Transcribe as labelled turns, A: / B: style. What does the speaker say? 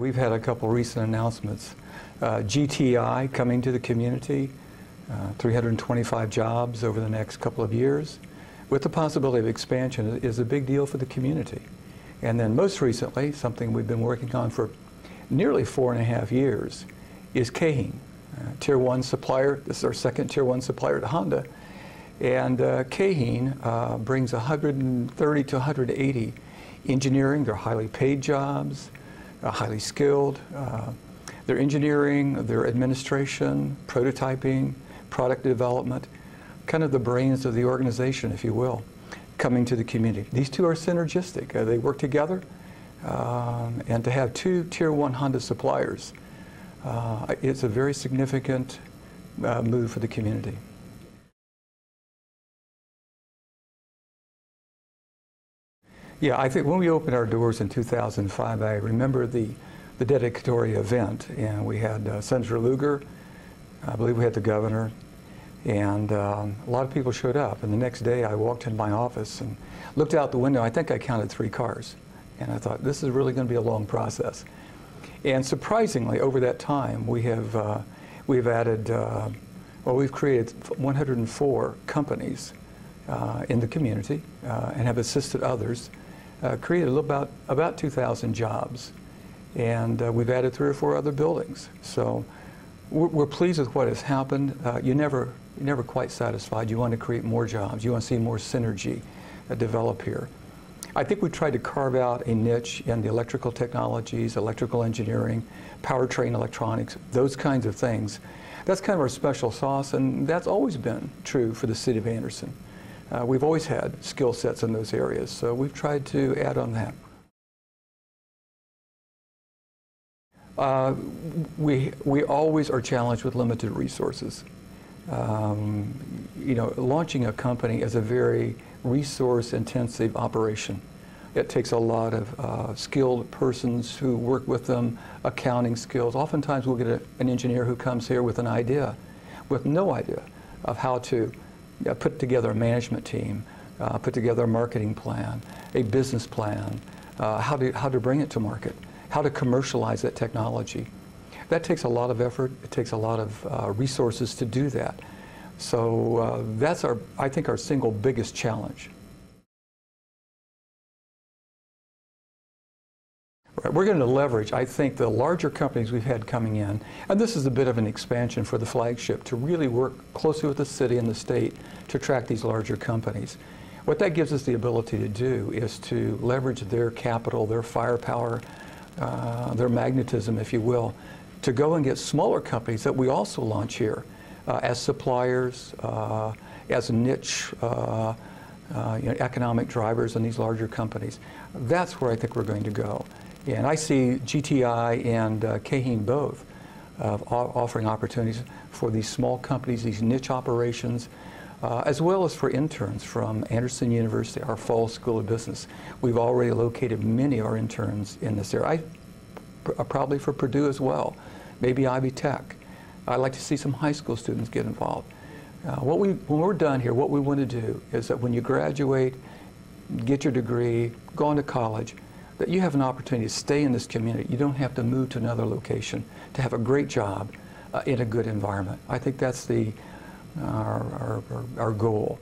A: We've had a couple recent announcements. GTI coming to the community, 325 jobs over the next couple of years, with the possibility of expansion is a big deal for the community. And then most recently, something we've been working on for nearly 4.5 years, is Kaheen, Tier 1 supplier. This is our second Tier 1 supplier to Honda. And Kaheen brings 130 to 180 engineering. They're highly paid jobs, highly skilled. Their engineering, their administration, prototyping, product development, kind of the brains of the organization, if you will, coming to the community. These two are synergistic. They work together. And to have two Tier 1 Honda suppliers, it's a very significant move for the community. Yeah, I think when we opened our doors in 2005, I remember the dedicatory event, and we had Senator Lugar, I believe we had the governor, and a lot of people showed up. And the next day I walked in my office and looked out the window. I think I counted 3 cars. And I thought, this is really going to be a long process. And surprisingly, over that time, we've added, well, we've created 104 companies in the community and have assisted others, created about 2,000 jobs. And we've added 3 or 4 other buildings. So we're pleased with what has happened. You're never quite satisfied. You want to create more jobs. You want to see more synergy develop here. I think we tried to carve out a niche in the electrical technologies, electrical engineering, powertrain electronics, those kinds of things. That's kind of our special sauce, and that's always been true for the city of Anderson. We've always had skill sets in those areas, so we've tried to add on that. We always are challenged with limited resources. You know, launching a company is a very resource-intensive operation. It takes a lot of skilled persons who work with them, accounting skills. Oftentimes we'll get an engineer who comes here with an idea, with no idea of how to put together a management team, put together a marketing plan, a business plan, how to bring it to market, how to commercialize that technology. That takes a lot of effort. It takes a lot of resources to do that. So that's I think our single biggest challenge. Right. We're going to leverage, I think, the larger companies we've had coming in, and this is a bit of an expansion for the Flagship, to really work closely with the city and the state to attract these larger companies. What that gives us the ability to do is to leverage their capital, their firepower, their magnetism, if you will, to go and get smaller companies that we also launch here as suppliers, as niche economic drivers in these larger companies. That's where I think we're going to go. And I see GTI and Kaheen both offering opportunities for these small companies, these niche operations, as well as for interns from Anderson University, our Fall School of Business. We've already located many of our interns in this area. Probably for Purdue as well, maybe Ivy Tech. I'd like to see some high school students get involved. When we're done here, what we want to do is that when you graduate, get your degree, go on to college, that you have an opportunity to stay in this community. You don't have to move to another location to have a great job in a good environment. I think that's our goal.